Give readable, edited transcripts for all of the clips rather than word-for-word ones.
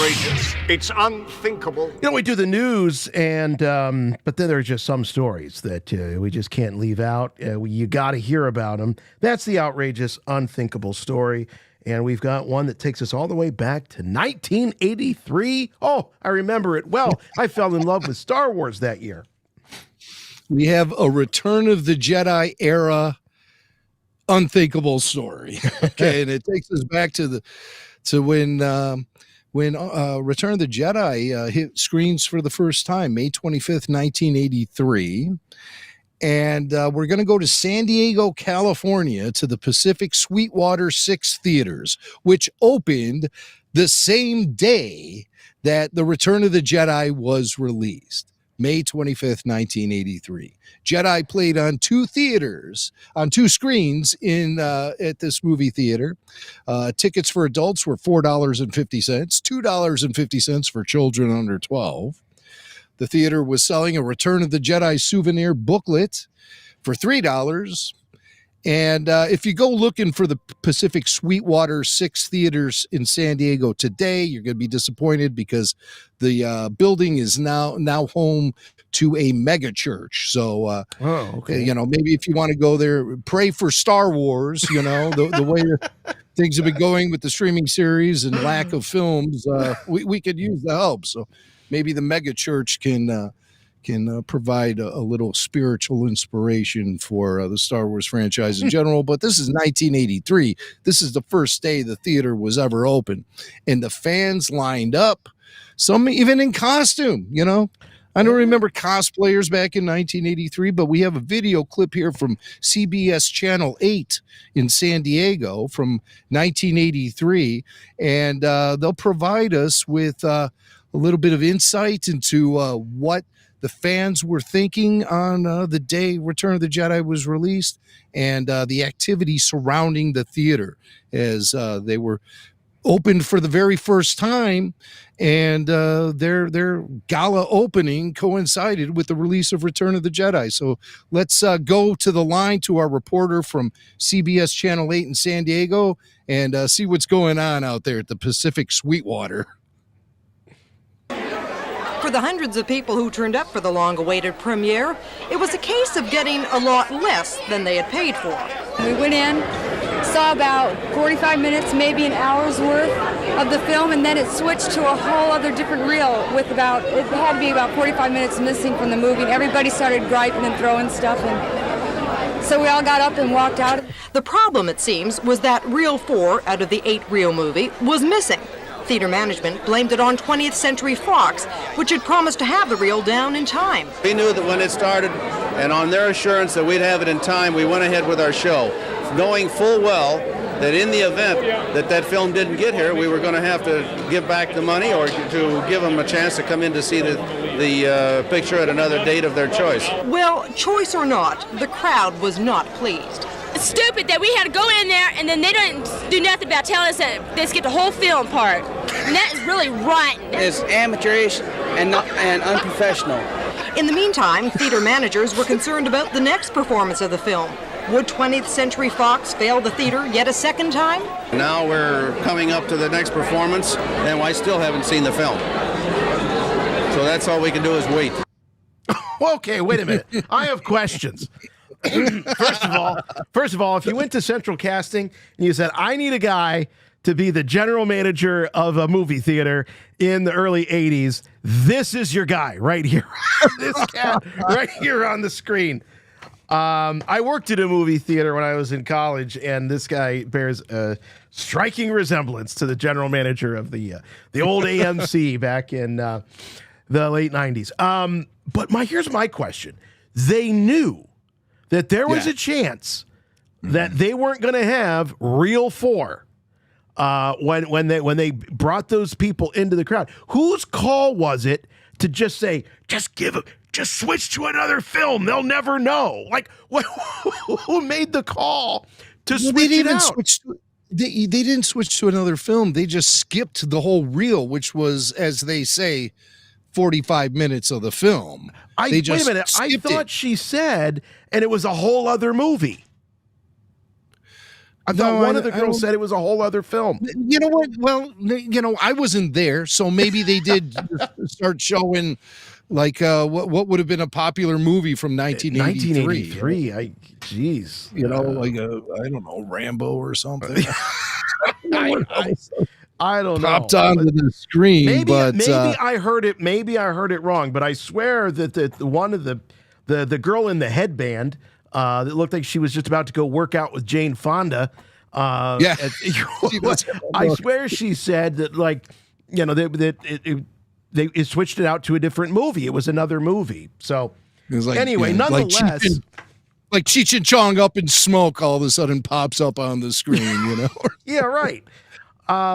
outrageous. It's unthinkable. You know, we do the news, and but then there are just some stories that we just can't leave out. You got to hear about them. That's the outrageous, unthinkable story. And we've got one that takes us all the way back to 1983. Oh, I remember it well. I fell in love with Star Wars that year. We have a Return of the Jedi era unthinkable story. Okay, and it takes us back to when Return of the Jedi hit screens for the first time, May 25th, 1983. And we're going to go to San Diego, California, to the Pacific Sweetwater 6 theaters, which opened the same day that The Return of the Jedi was released, May 25th, 1983. Jedi played on 2 theaters, on 2 screens at this movie theater. Tickets for adults were $4.50, $2.50 for children under 12. The theater was selling a Return of the Jedi souvenir booklet for $3. And if you go looking for the Pacific Sweetwater 6 theaters in San Diego today, you're going to be disappointed because the building is now home to a mega church. So, okay. You know, maybe if you want to go there, pray for Star Wars, you know, the way things have been going with the streaming series and lack of films, we could use the help. So maybe the mega church can provide a little spiritual inspiration for the Star Wars franchise in general. But this is 1983. This is the first day the theater was ever open. And the fans lined up, some even in costume, you know. I don't remember cosplayers back in 1983, but we have a video clip here from CBS Channel 8 in San Diego from 1983. And they'll provide us with a little bit of insight into what the fans were thinking on the day Return of the Jedi was released, and the activity surrounding the theater as they were opened for the very first time, and their gala opening coincided with the release of Return of the Jedi. So let's go to the line to our reporter from CBS Channel 8 in San Diego and see what's going on out there at the Pacific Sweetwater. For the hundreds of people who turned up for the long-awaited premiere, it was a case of getting a lot less than they had paid for. We went in, saw about 45 minutes, maybe an hour's worth of the film, and then it switched to a whole other different reel with it had to be about 45 minutes missing from the movie, and everybody started griping and throwing stuff, and so we all got up and walked out. The problem, it seems, was that reel 4 out of the 8-reel movie was missing. Theater management blamed it on 20th Century Fox, which had promised to have the reel down in time. We knew that when it started, and on their assurance that we'd have it in time, we went ahead with our show, knowing full well that in the event that film didn't get here, we were going to have to give back the money or to give them a chance to come in to see the picture at another date of their choice. Well, choice or not, the crowd was not pleased. It's stupid that we had to go in there and then they don't do nothing about telling us that they skip the whole film part. And that is really rotten. It's amateurish and unprofessional. In the meantime, theater managers were concerned about the next performance of the film. Would 20th Century Fox fail the theater yet a second time? Now we're coming up to the next performance, and I still haven't seen the film. So that's all we can do is wait. Okay, wait a minute. I have questions. First of all, if you went to Central Casting and you said, I need a guy to be the general manager of a movie theater in the early 80s, this is your guy right here. This cat right here on the screen. I worked at a movie theater when I was in college, and this guy bears a striking resemblance to the general manager of the old AMC back in the late 90s. But here's my question. They knew that there was a chance that they weren't going to have reel 4 when they brought those people into the crowd. Whose call was it to just say, just switch to another film? They'll never know. Like, who made the call to switch it out? They didn't switch to another film. They just skipped the whole reel, which was, as they say, 45 minutes of the film. Wait a minute. I thought she said, and it was a whole other movie. I thought No, one of the I girls don't- said it was a whole other film. You know what? Well, I wasn't there, so maybe they did start showing like what would have been a popular movie from 1983. 1983. Jeez. You know, like I don't know, Rambo or something. I don't know. Popped onto the screen, Maybe but I heard it. Maybe I heard it wrong. But I swear that the one of the girl in the headband that looked like she was just about to go work out with Jane Fonda. Yeah. I swear she said that, like, you know, they switched it out to a different movie. It was another movie. So it was like, anyway, nonetheless. Like Cheech and Chong up in smoke all of a sudden pops up on the screen, you know? Yeah, right.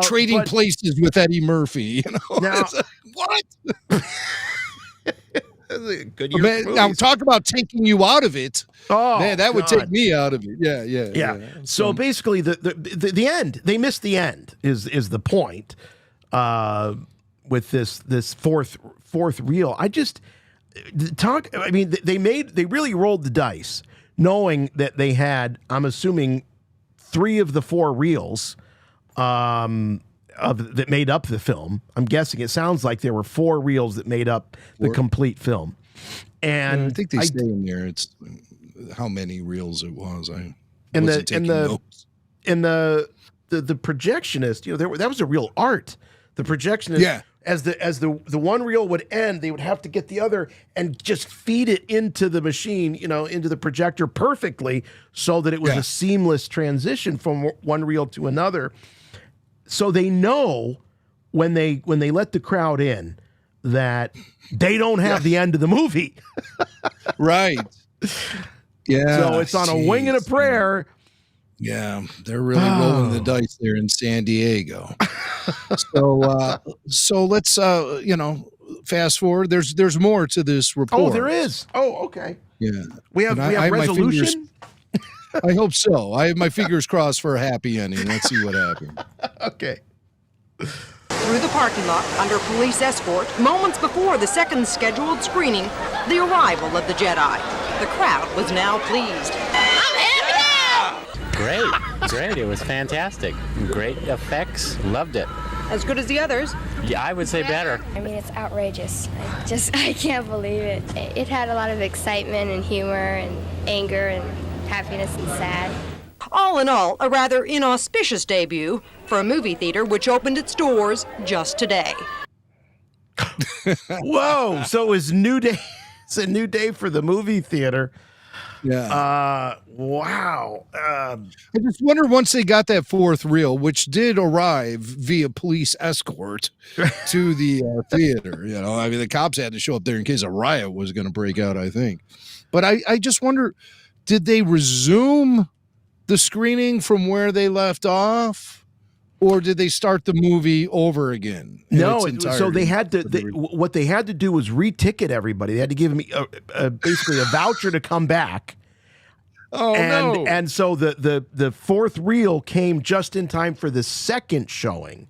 Trading places with Eddie Murphy, you know? Now, what? Good Man, now talk about taking you out of it. Oh, man, that would God. take me out of it. Yeah. So basically, the end. They missed the end. Is the point with this fourth reel? I mean, they really rolled the dice, knowing that they had, I'm assuming, 3 of the 4 reels that made up the film. I'm guessing it sounds like there were 4 reels that made up the complete film. And I think they say in there it's how many reels it was. I and wasn't taking notes. the projectionist, you know, that was a real art. The projectionist, as the one reel would end, they would have to get the other and just feed it into the machine, you know, into the projector perfectly, so that it was a seamless transition from one reel to another. So they know when they let the crowd in that they don't have the end of the movie. Right. Yeah. So it's on a wing and a prayer. Yeah, they're really rolling the dice there in San Diego. So let's fast forward. There's more to this report. Oh, there is. Oh, okay. Yeah. We have resolution. I hope so. I have my fingers crossed for a happy ending. Let's see what happens. Okay. Through the parking lot, under police escort, moments before the second scheduled screening, the arrival of the Jedi. The crowd was now pleased. Great. It was fantastic. Great effects. Loved it. As good as the others? Yeah, I would say better. I mean, it's outrageous. I can't believe it. It had a lot of excitement and humor and anger and happiness and sad. All in all, a rather inauspicious debut for a movie theater which opened its doors just today. Whoa! So it was new day. It's a new day for the movie theater. Yeah. Wow. I just wonder, once they got that 4th reel, which did arrive via police escort to the theater, you know, I mean, the cops had to show up there in case a riot was going to break out, I think. But I just wonder, did they resume the screening from where they left off, or did they start the movie over again? No, so they had to. What they had to do was re-ticket everybody. They had to give me basically a voucher to come back. Oh, no! And so the 4th reel came just in time for the second showing.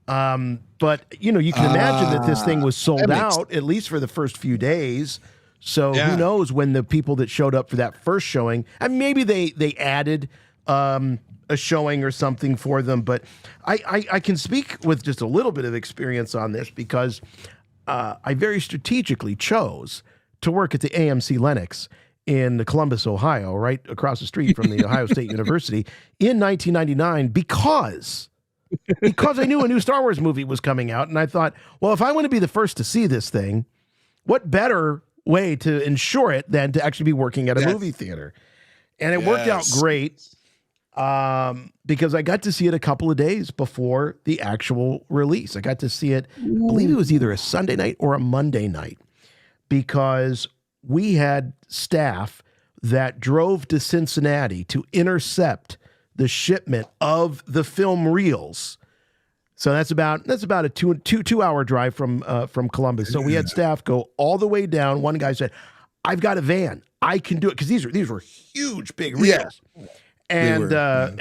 But you know, you can imagine that this thing was sold out at least for the first few days. So who knows when the people that showed up for that first showing, and maybe they added a showing or something for them. But I can speak with just a little bit of experience on this because I very strategically chose to work at the AMC Lenox in Columbus, Ohio, right across the street from the Ohio State University in 1999 because I knew a new Star Wars movie was coming out. And I thought, well, if I want to be the first to see this thing, what better way to ensure it than to actually be working at a movie theater? And it worked out great because I got to see it a couple of days before the actual release. I got to see it, I believe it was either a Sunday night or a Monday night, because we had staff that drove to Cincinnati to intercept the shipment of the film reels. So that's about a two hour drive from Columbus. So we had staff go all the way down. One guy said, "I've got a van. I can do it," because these were huge, big reels. Yeah. And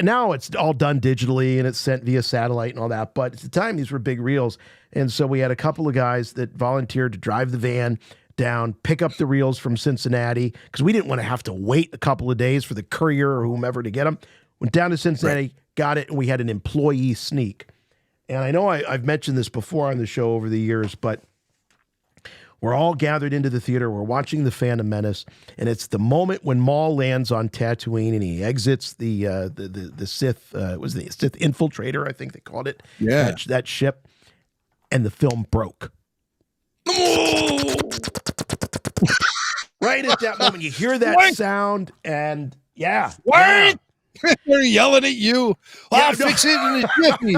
now it's all done digitally and it's sent via satellite and all that. But at the time, these were big reels. And so we had a couple of guys that volunteered to drive the van down, pick up the reels from Cincinnati, because we didn't want to have to wait a couple of days for the courier or whomever to get them. Went down to Cincinnati, got it, and we had an employee sneak. And I know I've mentioned this before on the show over the years, but we're all gathered into the theater. We're watching The Phantom Menace, and it's the moment when Maul lands on Tatooine and he exits the Sith, was the Sith infiltrator, I think they called it. Yeah. That ship, and the film broke. Right at that moment, you hear that sound, and yeah. What? They're yelling at you. I'll fix it in a jiffy.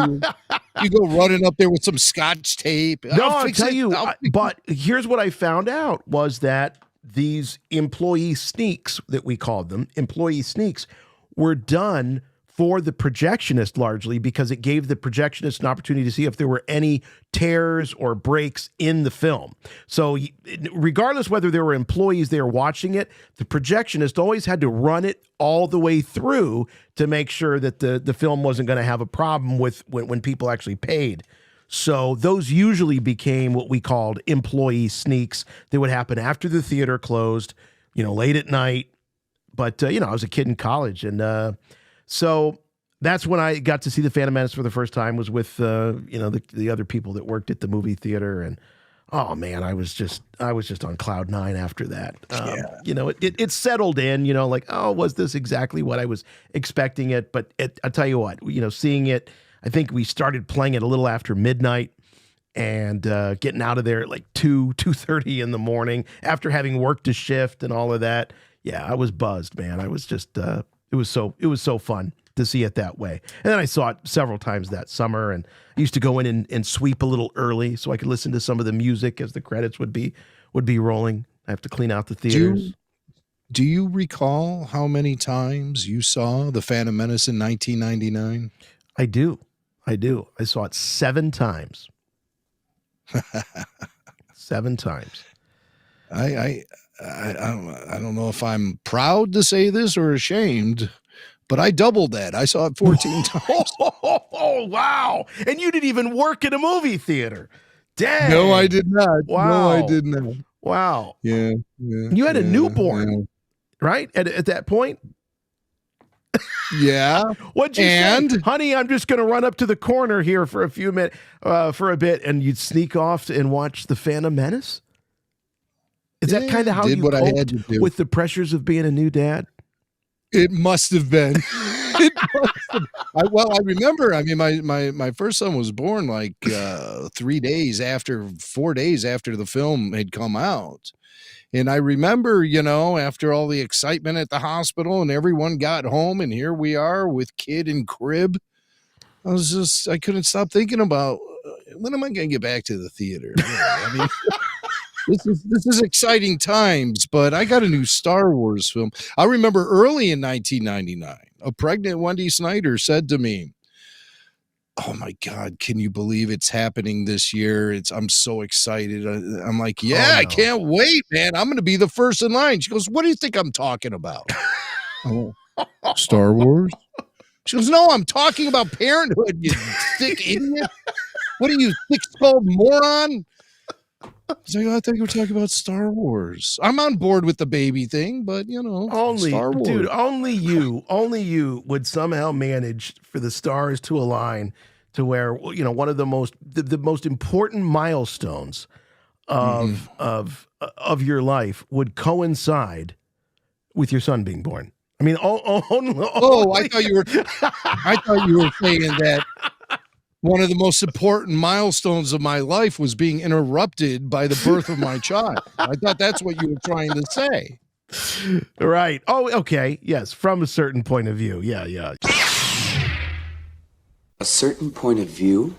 You go running up there with some scotch tape. I'll tell you. But here's what I found out was that these employee sneaks that we called them, employee sneaks, were done for the projectionist largely because it gave the projectionist an opportunity to see if there were any tears or breaks in the film. So regardless whether there were employees there watching it, the projectionist always had to run it all the way through to make sure that the film wasn't going to have a problem with when people actually paid. So those usually became what we called employee sneaks that would happen after the theater closed, late at night. But, I was a kid in college, and so that's when I got to see The Phantom Menace for the first time, was with, the other people that worked at the movie theater. And, oh, man, I was just on cloud nine after that. It settled in, was this exactly what I was expecting it? But I'll tell you what, seeing it, I think we started playing it a little after midnight and getting out of there at like 2:30 in the morning after having worked a shift and all of that. Yeah, I was buzzed, man. I was just... It was so fun to see it that way. And then I saw it several times that summer, and I used to go in and sweep a little early so I could listen to some of the music as the credits would be rolling. I have to clean out the theaters. Do you recall how many times you saw The Phantom Menace in 1999? I do. I saw it 7 times. 7 times. I don't know if I'm proud to say this or ashamed, but I doubled that. I saw it 14 times. Oh, wow. And you didn't even work in a movie theater. Dang. No, I did not. Wow. No, I did not. Wow. Yeah. You had a newborn, right? At that point? Yeah. What'd you say? Honey, I'm just going to run up to the corner here for a bit, and you'd sneak off and watch The Phantom Menace? Is that kind of how you coped with the pressures of being a new dad? It must have been. I remember. I mean, my first son was born like 4 days after the film had come out. And I remember, after all the excitement at the hospital and everyone got home, and here we are with kid and crib. I couldn't stop thinking about, when am I going to get back to the theater? I mean, This is exciting times, but I got a new Star Wars film. I remember early in 1999, a pregnant Wendy Snyder said to me, "Oh my God, can you believe it's happening this year? I'm so excited." I'm like, "Yeah, I can't wait, man. I'm going to be the first in line." She goes, "What do you think I'm talking about?" Star Wars? She goes, "No, I'm talking about parenthood, you thick idiot. What are you, thick-skulled moron?" I was like, I thought you were talking about Star Wars. I'm on board with the baby thing, but Star Wars. Dude, only you would somehow manage for the stars to align to where, one of the most important milestones of your life would coincide with your son being born. I mean, I thought you were saying that one of the most important milestones of my life was being interrupted by the birth of my child. I thought that's what you were trying to say. Right. Oh, okay. Yes. From a certain point of view. Yeah. A certain point of view?